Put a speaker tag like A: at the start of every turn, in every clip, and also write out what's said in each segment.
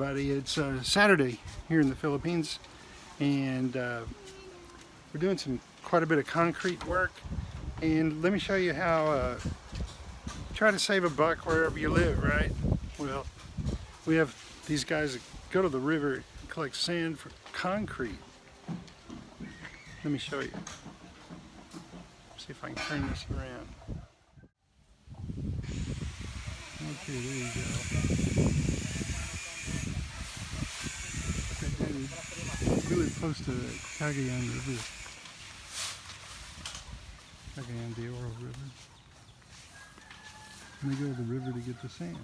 A: everybody. It's Saturday here in the Philippines, and we're doing quite a bit of concrete work. And let me show you how try to save a buck wherever you live, right? Well, we have these guys that go to the river and collect sand for concrete. Let me show you. See if I can turn this around. Okay, there you go. We live close to Cagayan River. Cagayan de Oro River. And they go to the river to get the sand.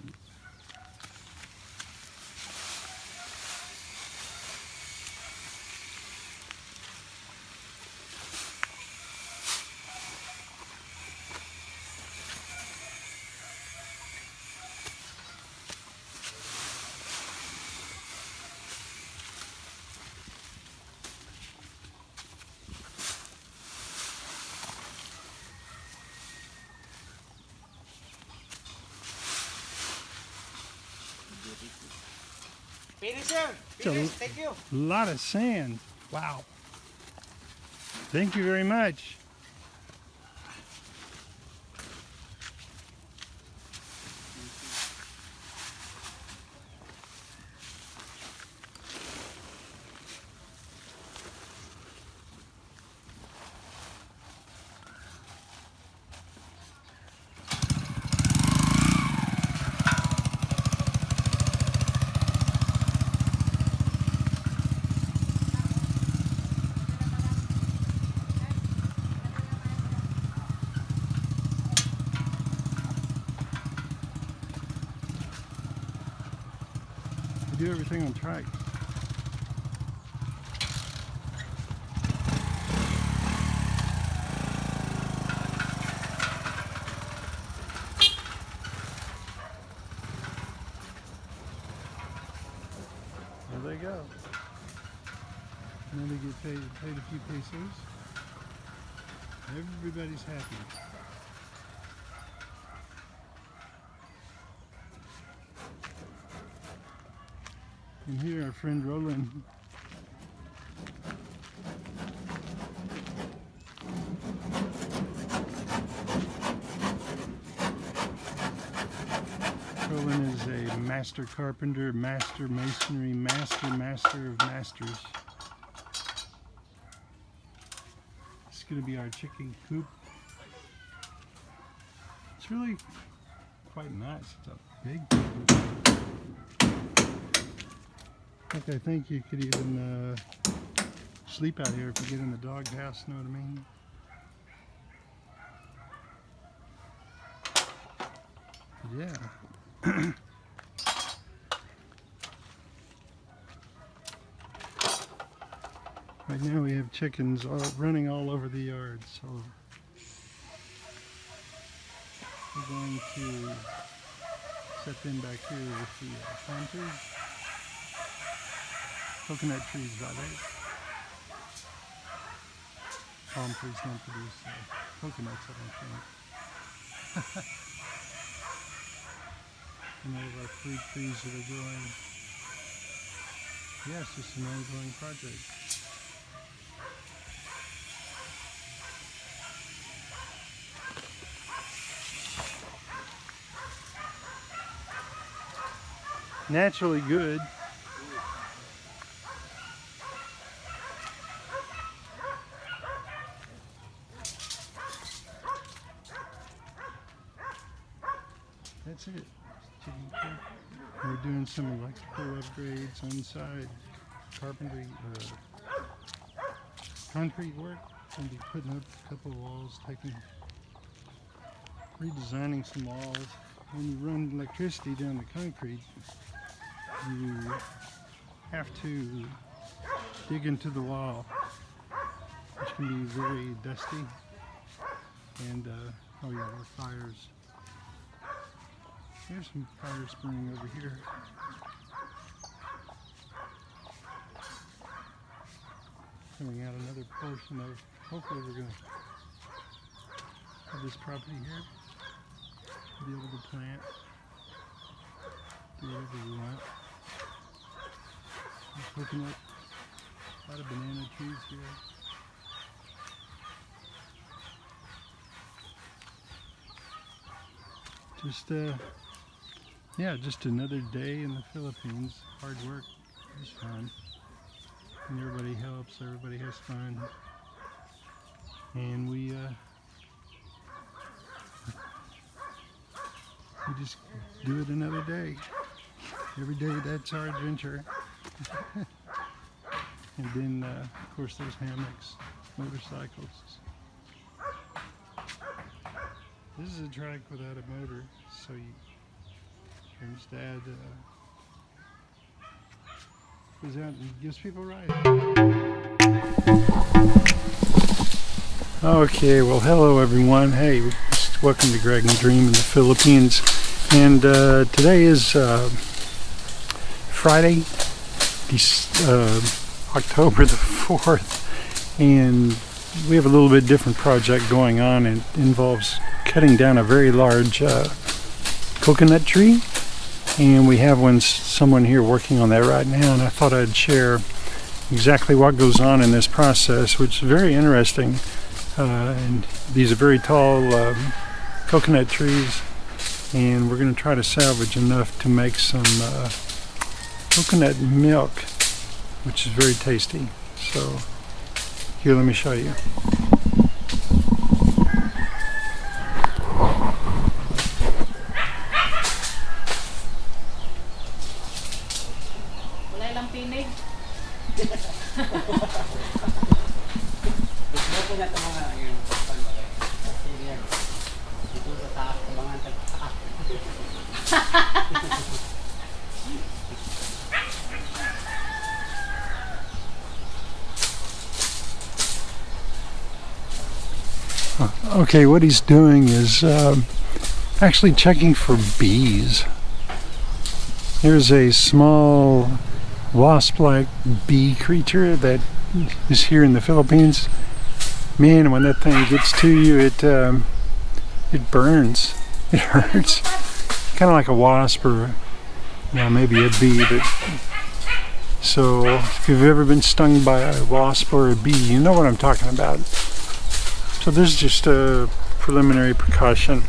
B: Thank you.
A: A lot of sand. Wow. Thank you very much. Do everything on trike. There they go. And then they get paid a few pesos. Everybody's happy. And here our friend Roland. Roland is a master carpenter, master masonry, master of masters. This is going to be our chicken coop. It's really quite nice. It's a big coop. I think you could even sleep out here if you get in the doghouse, know what I mean? Yeah. Right now we have chickens running all over the yard, so we're going to set them back here with the palm trees. Coconut trees, by the way. Palm trees don't produce coconuts, I don't think. And all of our fruit trees that are growing. Yeah, it's just an ongoing project. Naturally good. That's it. Chicken coop. We're doing some electrical upgrades on the side. Carpentry, concrete work. Gonna be putting up a couple of walls, redesigning some walls. When you run electricity down the concrete, you have to dig into the wall, which can be very dusty. And oh yeah, there are fires. There's some fires burning over here. Coming out another portion of, hopefully we're going to have this property here. Be able to plant, do whatever we want. Coconut, a lot of banana trees here. Just yeah, just another day in the Philippines. Hard work is fun, and everybody helps. Everybody has fun, and we just do it another day. Every day, that's our adventure. And then, of course, there's hammocks, motorcycles. This is a track without a motor, so Karen's dad goes out and gives people rides. Okay, well, hello everyone. Hey, welcome to Greg and Dream in the Philippines. And today is Friday, October the 4th, and we have a little bit different project going on. It involves cutting down a very large coconut tree, and we have someone here working on that right now, and I thought I'd share exactly what goes on in this process, which is very interesting. And these are very tall coconut trees, and we're going to try to salvage enough to make some coconut milk, which is very tasty. So here, let me show you. Okay, what he's doing is actually checking for bees. There's a small wasp-like bee creature that is here in the Philippines. Man, when that thing gets to you, it burns. It hurts. Kind of like a wasp, or maybe a bee. But so if you've ever been stung by a wasp or a bee, you know what I'm talking about. So this is just a preliminary precaution.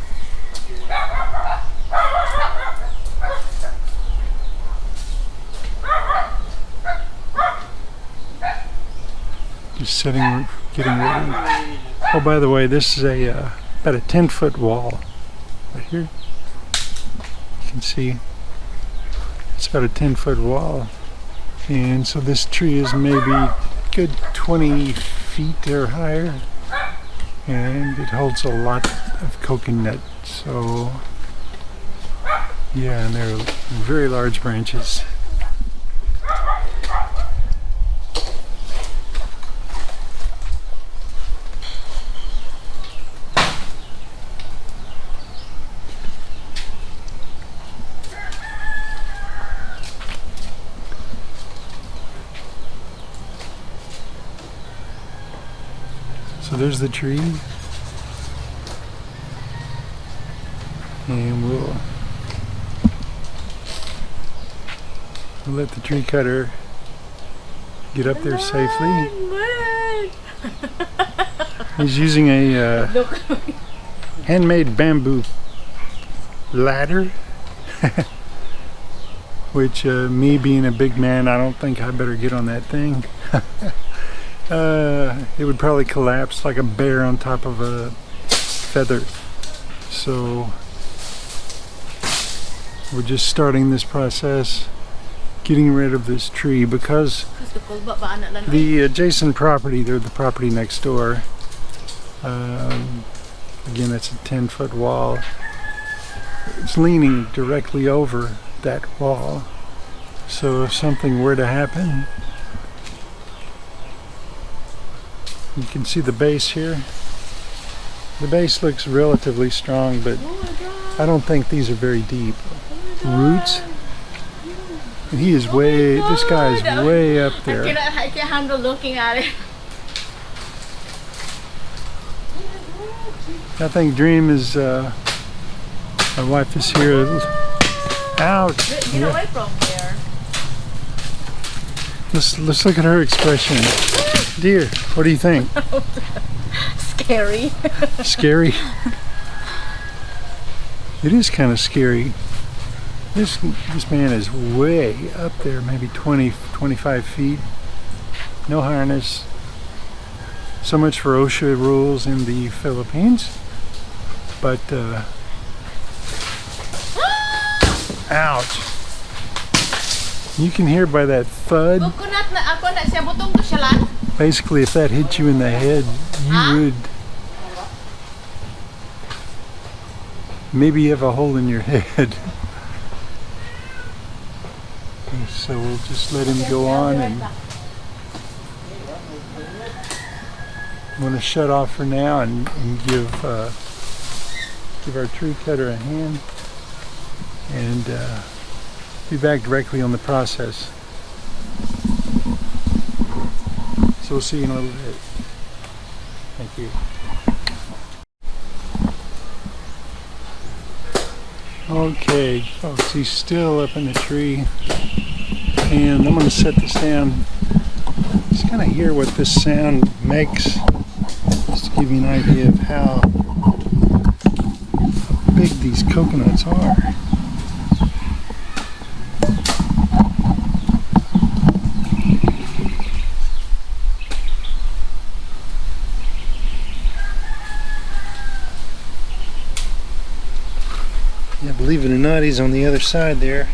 A: Just getting ready. Oh, by the way, this is about a 10-foot wall right here. You can see it's about a 10-foot wall, and so this tree is maybe a good 20 feet or higher, and it holds a lot of coconut. So yeah, and they're very large branches. So there's the tree, and we'll let the tree cutter get up there safely. He's using a handmade bamboo ladder, which me being a big man, I don't think I better get on that thing. It would probably collapse like a bear on top of a feather. So we're just starting this process, getting rid of this tree, because the adjacent property, the property next door, again, it's a 10-foot wall. It's leaning directly over that wall. So if something were to happen, you can see the base here. The base looks relatively strong, but I don't think these are very deep. Roots. And he is this guy is way up there.
B: I can't handle looking at it.
A: I think Dream is, my wife is here. Ouch.
B: Get away from there.
A: Let's look at her expression. Dear, what do you think?
B: Scary.
A: Scary? It is kind of scary. This man is way up there, maybe 20, 25 feet. No harness. So much for OSHA rules in the Philippines. But, ouch. You can hear by that thud. Basically, if that hit you in the head, you would. Maybe you have a hole in your head. So we'll just let him go on, and I'm going to shut off for now and give our tree cutter a hand, and be back directly on the process. So we'll see you in a little bit. Thank you. Okay, folks, he's still up in the tree, and I'm going to set this down. Just kind of hear what this sound makes, just to give you an idea of how big these coconuts are. Yeah, believe it or not, he's on the other side there.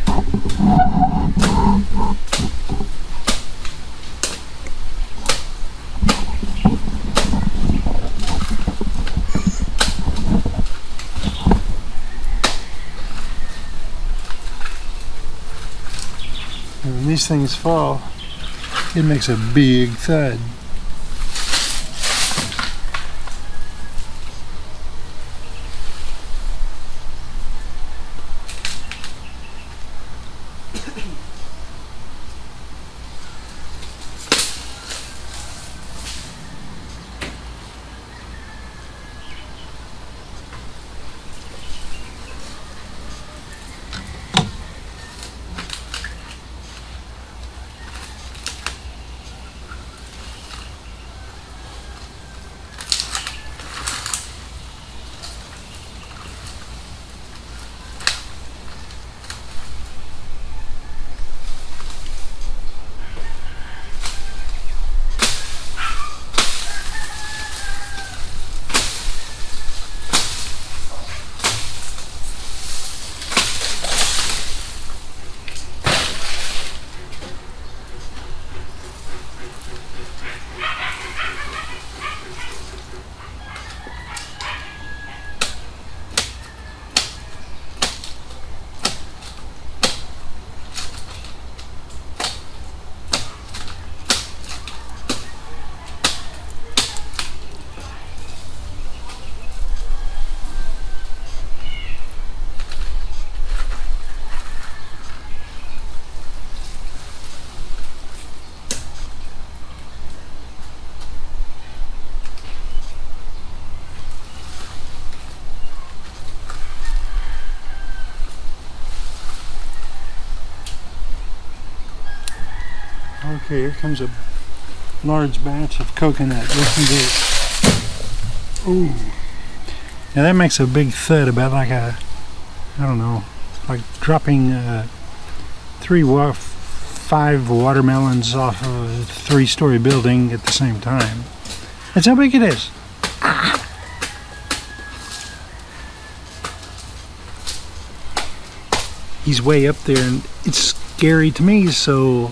A: And when these things fall, it makes a big thud. Okay, here comes a large batch of coconut. Listen to this. Ooh. Now that makes a big thud, about like a, I don't know, like dropping 5 watermelons off of a 3-story building at the same time. That's how big it is. He's way up there, and it's scary to me, so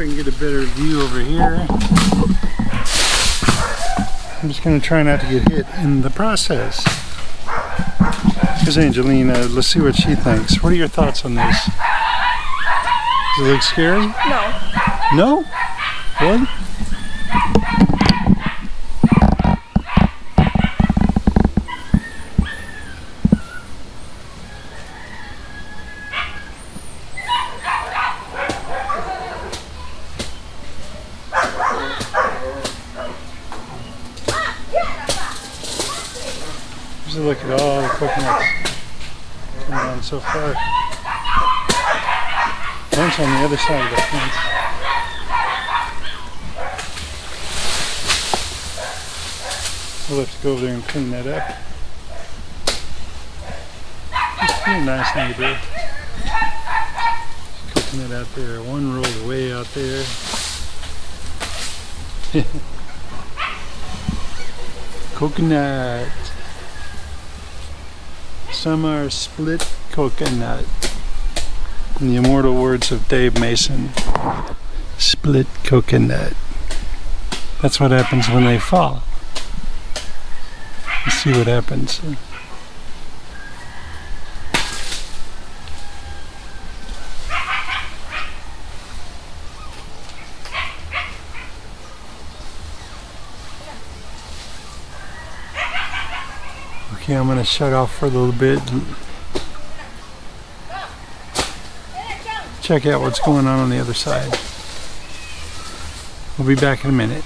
A: we can get a better view over here. I'm just going to try not to get hit in the process. Here's Angelina. Let's see what she thinks. What are your thoughts on this? Does it look scary?
B: No.
A: No? What? Just look at all the coconuts coming down so far. Bunch on the other side of the fence. We'll have to go over there and clean that up. Just be a nice thing to do. Coconut out there, one rolled way out there. Coconut. Some are split coconut. In the immortal words of Dave Mason, split coconut. That's what happens when they fall. Let's see what happens. Okay, I'm going to shut off for a little bit. Check out what's going on the other side. We'll be back in a minute.